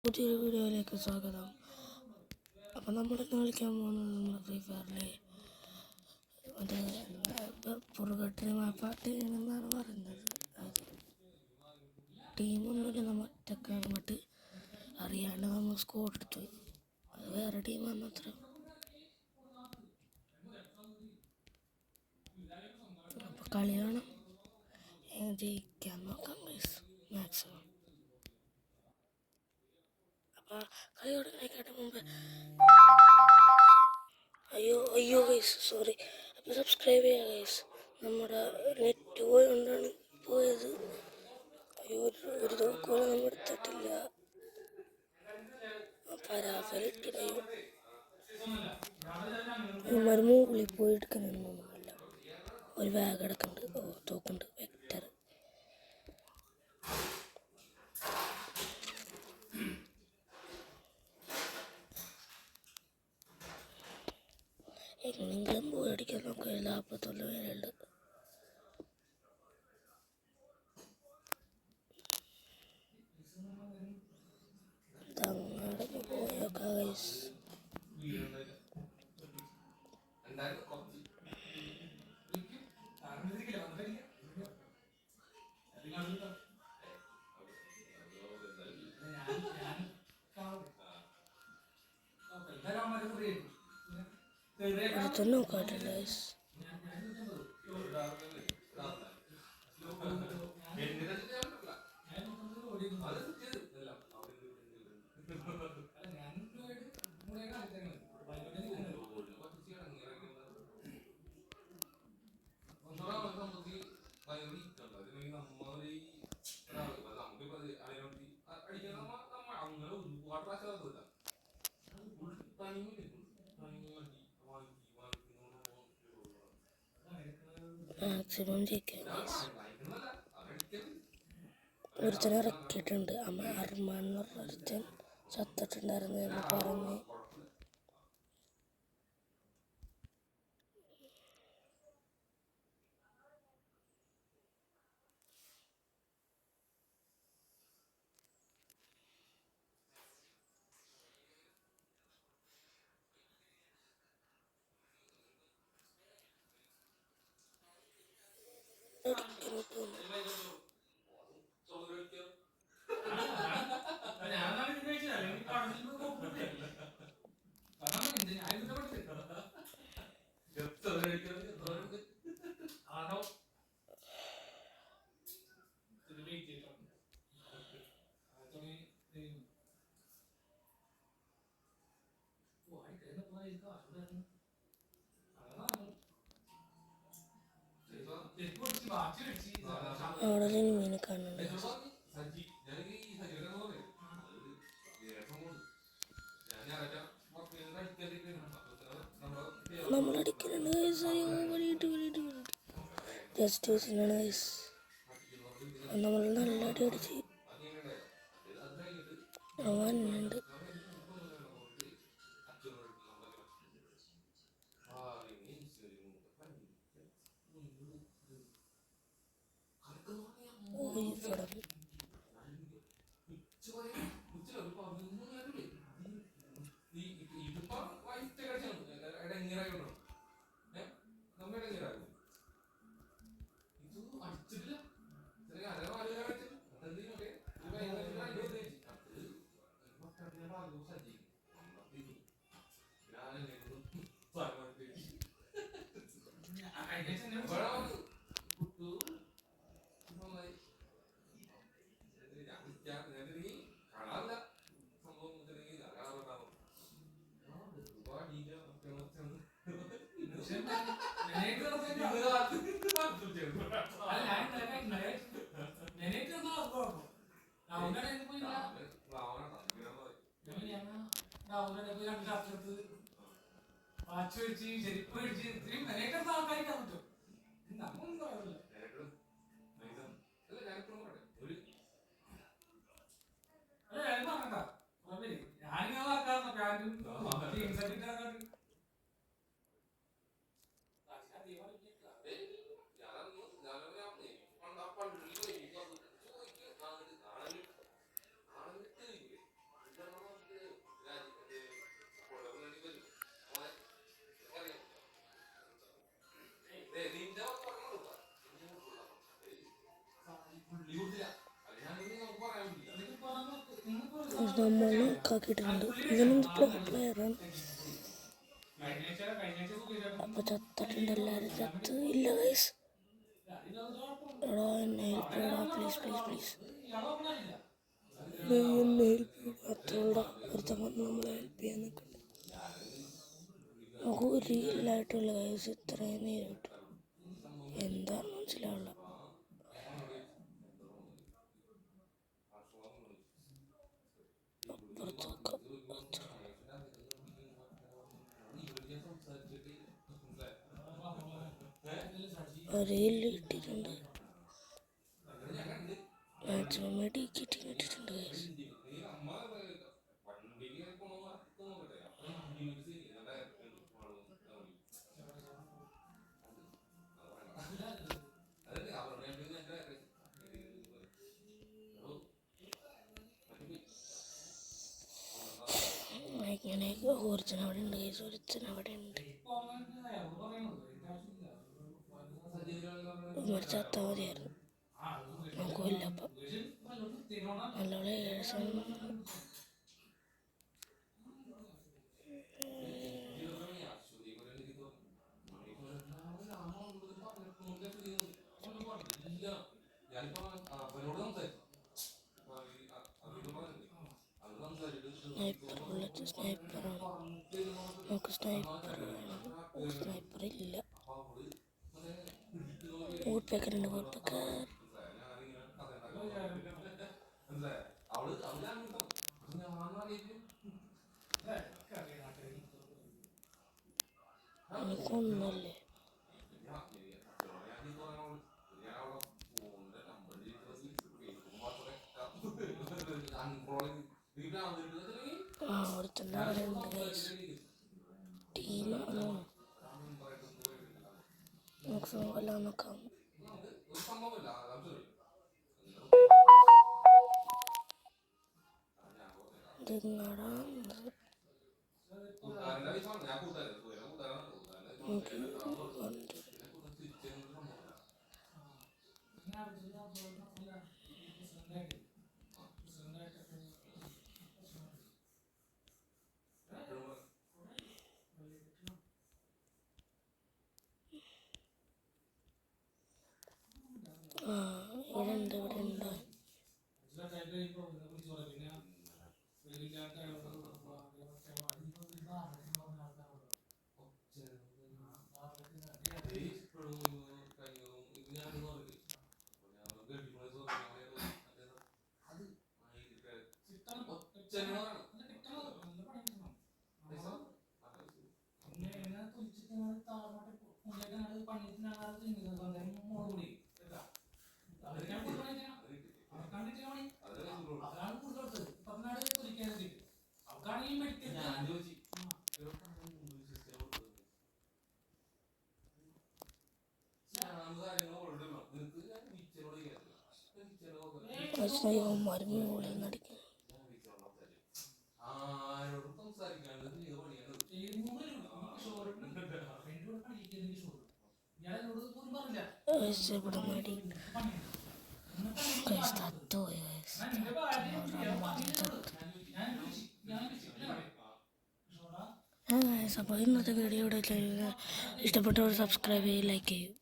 പുതിയൊരു വീഡിയോയിലേക്ക് സ്വാഗതം. അപ്പം നമ്മളിന്ന് കളിക്കാൻ പോകുന്നത് നമ്മുടെ ഫ്രീ ഫയറിലെ അത് പുറകട്ടറി മാപ്പാട്ട് എന്നാണ് പറയുന്നത്. ടീമൊന്നുമില്ല, നമ്മൾ ഒറ്റക്ക് അങ്ങോട്ട് അറിയാണ്ട് നമ്മൾ സ്കോഡ് എടുത്തു പോയി. അത് വേറെ ടീമാണ് അത്ര. അപ്പം കളി കാണാം, ജയിക്കാൻ നോക്കാം മാക്സിമം. അപ്പം കളി തുടങ്ങാനായിട്ട് മുമ്പ് അയ്യോ ഗൈസ്, സോറി. അപ്പം സബ്സ്ക്രൈബ് ചെയ്യുക ഗൈസ്. നമ്മുടെ നെറ്റ് പോയതുകൊണ്ടാണ് പോയത്. അയ്യോ, ഒരു തോക്കോളം നമ്മൾ എടുത്തിട്ടില്ല. പരാഫലിട്ടിടയോ ഇവന്മാർ മുകളിൽ പോയി എടുക്കുന്നൊന്നുമല്ല. ഒരു ബാഗ് കിടക്കുന്നുണ്ട്. തോക്കുണ്ട്, വെക്ടർ. എങ്ങനെയെങ്കിലും പോയി അടിക്കാൻ നോക്കുക. 49 പേരുണ്ട്. തങ്ങാടൊക്കെ പോയേക്കാം ഗൈസ്. അടുത്തൊന്നും നോക്കാട്ടില്ല ഗൈസ്. മാക്സിമം ജയിക്കാൻ ഗൈസ്. ഒരുത്തനെ ഇറക്കിയിട്ടുണ്ട്. അർമാൻ എന്ന് പറഞ്ഞ ഒരുത്തൻ ചത്തിട്ടുണ്ടായിരുന്നു എന്ന് പറഞ്ഞ്. അവിടെ ഒരു മീനെ കാണുന്നുണ്ട്. നമ്മളടിക്കുന്നുണ്ട് ഗൈസ്. ജസ്റ്റ് യൂസിനാണ് ഗൈസ്. നമ്മൾ നല്ല അടി അടിച്ച് വന്നുണ്ട്. നമ്മൾ കാക്കിയിട്ടുണ്ട്. ഇവനൊന്ന് പ്ലെയറാണ്. അപ്പോൾ ചത്തിട്ടുണ്ട്, എല്ലാവരും ചത്ത്. ഇല്ല ഗൈസ്, എടാ എന്നെ ഹെൽപ്പ് ചെയ്യടാ, പ്ലീസ് പ്ലീസ് പ്ലീസ്, എന്നെ ഹെൽപ്പ് ചെയ്യടാ. അത്തോടെ ഒരുത്തം വന്ന് നമ്മളെ ഹെൽപ്പ് ചെയ്യാൻ നിൽക്കുന്നുണ്ട്. നമുക്ക് ഒരു റീലായിട്ടുള്ള ഗൈസ് ഇത്രയും നേരിട്ട് എന്താണെന്ന് മനസ്സിലാവില്ല. അപ്പുറത്ത് വെക്കാം. റീൽ കിട്ടിയിട്ടുണ്ട്, മാക്സിമം കിട്ടിയിട്ടുണ്ട് ഗൈസ്. ഇങ്ങനെ ഒരുത്തൻ അവിടെ ഉണ്ട് ഗൈസ്, ഒരുത്തൻ അവിടെ ഉണ്ട്. ചത്താ മതിയായിരുന്നു, നമുക്കില്ല. അപ്പം നല്ലോണം ഏഴ് സ്നൈപ്പർ ബുള്ളറ്റ്, സ്നൈപ്പറാണ്. നമുക്ക് സ്നൈപ്പർ വേണം. സ്നൈപ്പർ ഇല്ല. Would പേക്കറുണ്ട്, would പേക്കർ. എനിക്കൊന്നല്ലേ, ഒരുത്തന്നെ അവിടെ ഉണ്ട് ഗൈസ്. ടീം മാക്സിമം കൊല്ലാൻ നോക്കാം. ഇതെങ്ങടാ ഇവിടെ ഉണ്ട്, ഇവിടെ ഉണ്ട്. മരുന്ന് പോലെ നടിക്കുന്നു. ഇവിടെ മടി തത്തുപോയി. അപ്പോൾ ഇന്നത്തെ വീഡിയോ ഇവിടെ ഇഷ്ടപ്പെട്ടവർ സബ്സ്ക്രൈബ് ചെയ്ത് ലൈക്ക് ചെയ്യും.